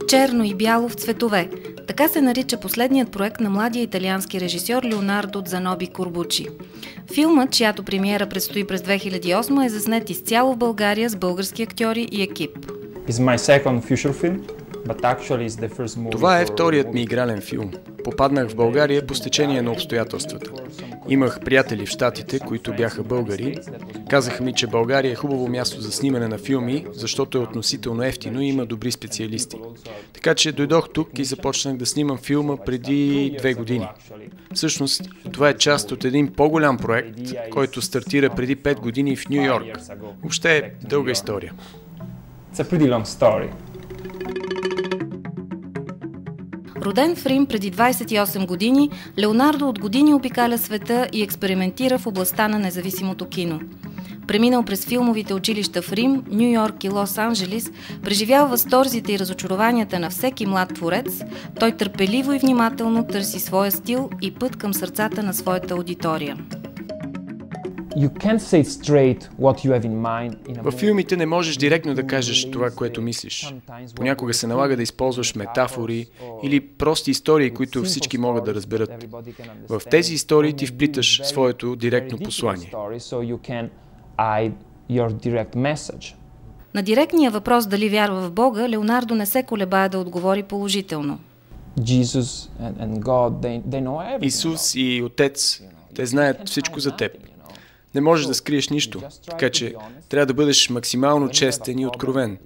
Черно и бяло в цветове. Така се нарича последният проект на младия италиански режисьор Леонардо Заноби Корбучи. Филмът, чиято премиера предстои през 2008, е заснет изцяло в България с български актьори и екип. Това е вторият ми игрален филм. Попаднах в България по стечение на обстоятелствата. Имах приятели в Щатите, които бяха българи. Казаха ми, че България е хубаво място за снимане на филми, защото е относително евтино и има добри специалисти. Така че дойдох тук и започнах да снимам филма преди 2 години. Всъщност, това е част от един по-голям проект, който стартира преди 5 години в Ню Йорк. Въобще е дълга история. Роден в Рим преди 28 години, Леонардо от години обикаля света и експериментира в областта на независимото кино. Преминал през филмовите училища в Рим, Ню Йорк и Лос-Анджелис, преживял възторзите и разочарованията на всеки млад творец, той търпеливо и внимателно търси своя стил и път към сърцата на своята аудитория. Във филмите не можеш директно да кажеш това, което мислиш. Понякога се налага да използваш метафори или прости истории, които всички могат да разберат. В тези истории ти вплиташ своето директно послание. На директния въпрос дали вярва в Бога, Леонардо не се колебае да отговори положително. Исус и Отец, те знаят всичко за теб. Не можеш да скриеш нищо, така че трябва да бъдеш максимално честен и откровен.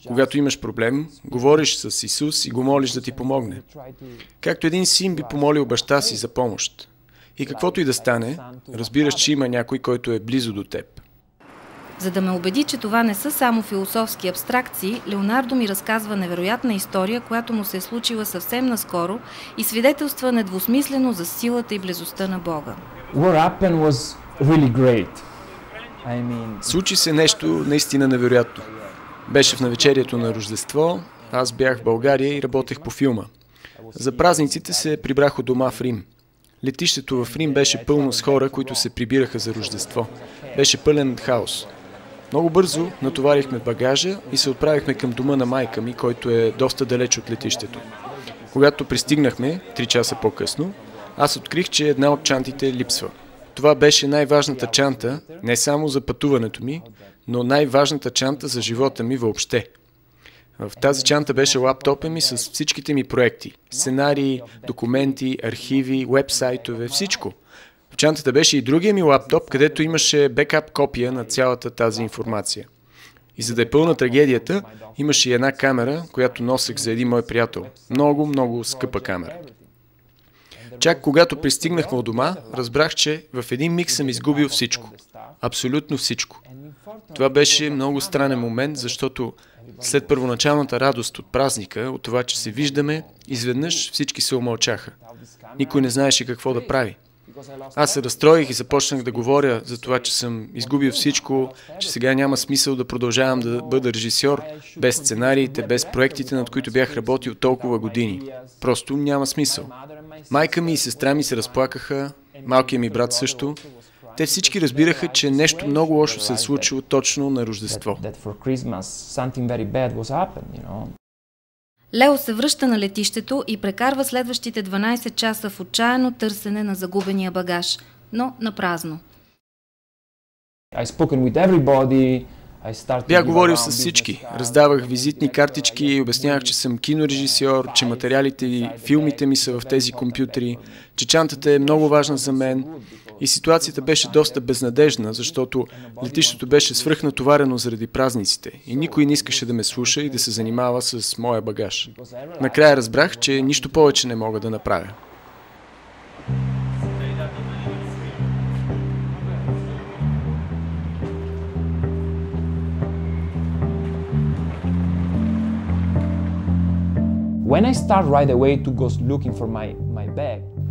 Когато имаш проблем, говориш с Исус и го молиш да ти помогне. Както един син би помолил баща си за помощ. И каквото и да стане, разбираш, че има някой, който е близо до теб. За да ме убеди, че това не са само философски абстракции, Леонардо ми разказва невероятна история, която му се е случила съвсем наскоро и свидетелства недвусмислено за силата и близостта на Бога. Случи се нещо наистина невероятно. Беше в навечерието на Рождество, аз бях в България и работех по филма. За празниците се прибрах от дома в Рим. Летището в Рим беше пълно с хора, които се прибираха за Рождество. Беше пълен хаос. Много бързо натоварихме багажа и се отправихме към дома на майка ми, който е доста далеч от летището. Когато пристигнахме, 3 часа по-късно, аз открих, че една от чантите липсва. Това беше най-важната чанта, не само за пътуването ми, но най-важната чанта за живота ми въобще. В тази чанта беше лаптопа ми с всичките ми проекти. Сценарии, документи, архиви, уебсайтове, всичко. В чантата беше и другия ми лаптоп, където имаше бекап копия на цялата тази информация. И за да е пълна трагедията, имаше и една камера, която носех за един мой приятел. Много, много скъпа камера. Чак когато пристигнахме от дома, разбрах, че в един миг съм изгубил всичко. Абсолютно всичко. Това беше много странен момент, защото след първоначалната радост от празника, от това, че се виждаме, изведнъж всички се умълчаха. Никой не знаеше какво да прави. Аз се разстроих и започнах да говоря за това, че съм изгубил всичко, че сега няма смисъл да продължавам да бъда режисьор, без сценариите, без проектите, над които бях работил толкова години. Просто няма смисъл. Майка ми и сестра ми се разплакаха, малкият ми брат също. Те всички разбираха, че нещо много лошо се е случило точно на Рождество. Лео се връща на летището и прекарва следващите 12 часа в отчаяно търсене на загубения багаж, но напразно. Бях говорил с всички, раздавах визитни картички и обяснявах, че съм кинорежисьор, че материалите и филмите ми са в тези компютри, че чантата е много важна за мен. И ситуацията беше доста безнадежна, защото летището беше свръхнатоварено заради празниците и никой не искаше да ме слуша и да се занимава с моя багаж. Накрая разбрах, че нищо повече не мога да направя.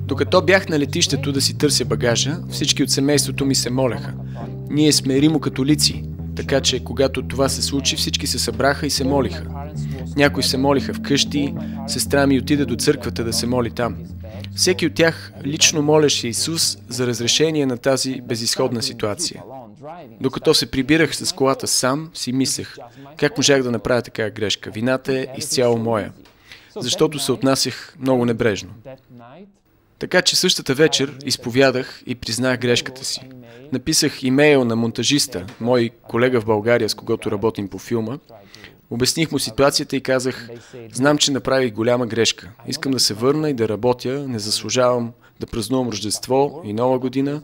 Докато бях на летището да си търся багажа, всички от семейството ми се молеха. Ние сме римокатолици, така че когато това се случи, всички се събраха и се молиха. Някои се молиха вкъщи, сестра ми отиде до църквата да се моли там. Всеки от тях лично молеше Исус за разрешение на тази безизходна ситуация. Докато се прибирах с колата сам, си мислех, как можах да направя такава грешка? Вината е изцяло моя, защото се отнасях много небрежно. Така че същата вечер изповядах и признах грешката си. Написах имейл на монтажиста, мой колега в България, с когото работим по филма. Обясних му ситуацията и казах, знам, че направих голяма грешка. Искам да се върна и да работя, не заслужавам да празнувам Рождество и Нова година.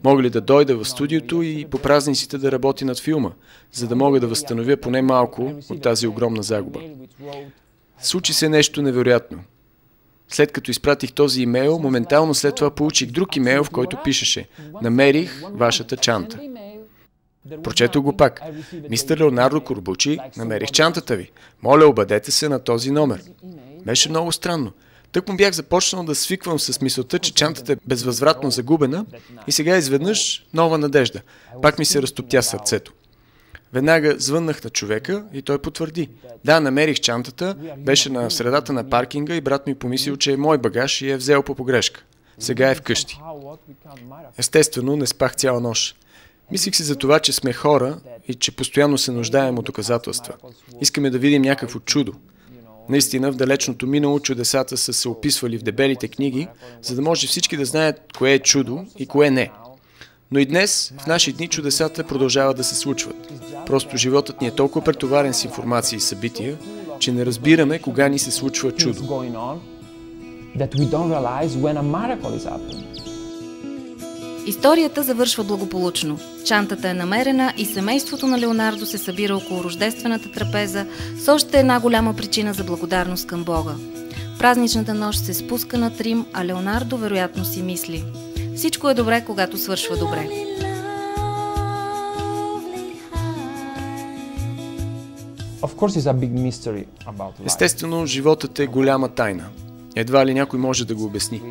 Мога ли да дойда в студиото и по празниците да работя над филма, за да мога да възстановя поне малко от тази огромна загуба. Случи се нещо невероятно. След като изпратих този имейл, моментално след това получих друг имейл, в който пишеше намерих вашата чанта. Прочетох го пак. Мистер Леонардо Корбучи, намерих чантата ви. Моля, обадете се на този номер. Беше много странно. Тък му бях започнал да свиквам с мисълта, че чантата е безвъзвратно загубена и сега изведнъж нова надежда. Пак ми се разтоптя сърцето. Веднага звъннах на човека и той потвърди. Да, намерих чантата, беше на средата на паркинга и брат ми помислил, че е мой багаж и е взел по погрешка. Сега е вкъщи. Естествено, не спах цяла нощ. Мислих си за това, че сме хора и че постоянно се нуждаем от доказателства. Искаме да видим някакво чудо. Наистина, в далечното минало чудесата са се описвали в дебелите книги, за да може всички да знаят кое е чудо и кое не. Но и днес, в наши дни, чудесата продължават да се случват. Просто животът ни е толкова претоварен с информация и събития, че не разбираме кога ни се случва чудо. Историята завършва благополучно. Чантата е намерена и семейството на Леонардо се събира около рождествената трапеза с още една голяма причина за благодарност към Бога. Празничната нощ се спуска над Рим, а Леонардо вероятно си мисли: всичко е добре, когато свършва добре. Естествено, животът е голяма тайна. Едва ли някой може да го обясни.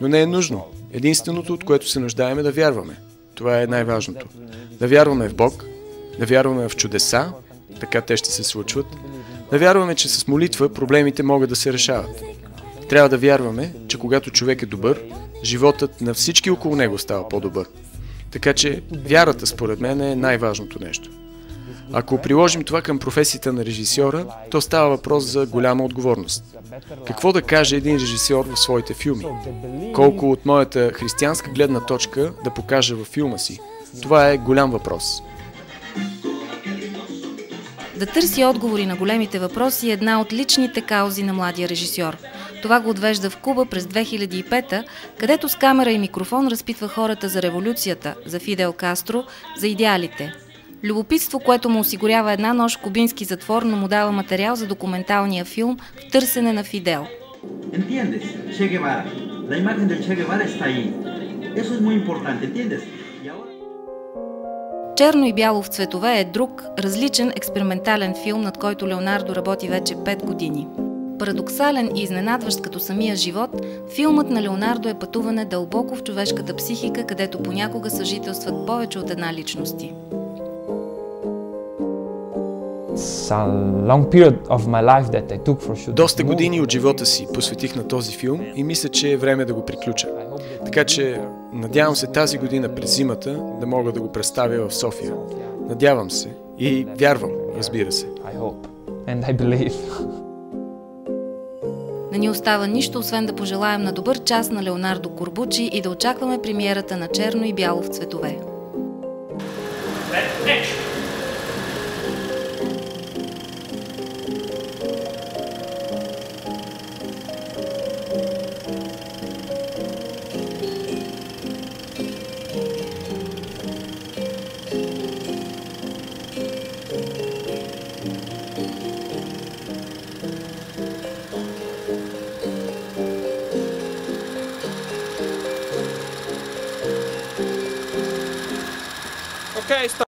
Но не е нужно. Единственото, от което се нуждаем, е да вярваме. Това е най-важното. Да вярваме в Бог, да вярваме в чудеса, така те ще се случват, да вярваме, че с молитва проблемите могат да се решават. Трябва да вярваме, че когато човек е добър, животът на всички около него става по-добър. Така че вярата, според мен, е най-важното нещо. Ако приложим това към професията на режисьора, то става въпрос за голяма отговорност. Какво да каже един режисьор в своите филми? Колко от моята християнска гледна точка да покажа във филма си? Това е голям въпрос. Да търси отговори на големите въпроси е една от личните каузи на младия режисьор. Това го отвежда в Куба през 2005, където с камера и микрофон разпитва хората за революцията, за Фидел Кастро, за идеалите. Любопитство, което му осигурява една нощ в кубински затвор, но му дава материал за документалния филм «В търсене на Фидел». Черно и бяло в цветове е друг, различен експериментален филм, над който Леонардо работи вече 5 години. Парадоксален и изненадващ като самия живот, филмът на Леонардо е пътуване дълбоко в човешката психика, където понякога съжителстват повече от една личности. Доста години от живота си посветих на този филм и мисля, че е време да го приключа. Така че надявам се тази година през зимата да мога да го представя в София. Надявам се и вярвам, разбира се. Не ни остава нищо, освен да пожелаем на добър час на Леонардо Корбучи и да очакваме премиерата на Черно и бяло в цветове. Okay, stop.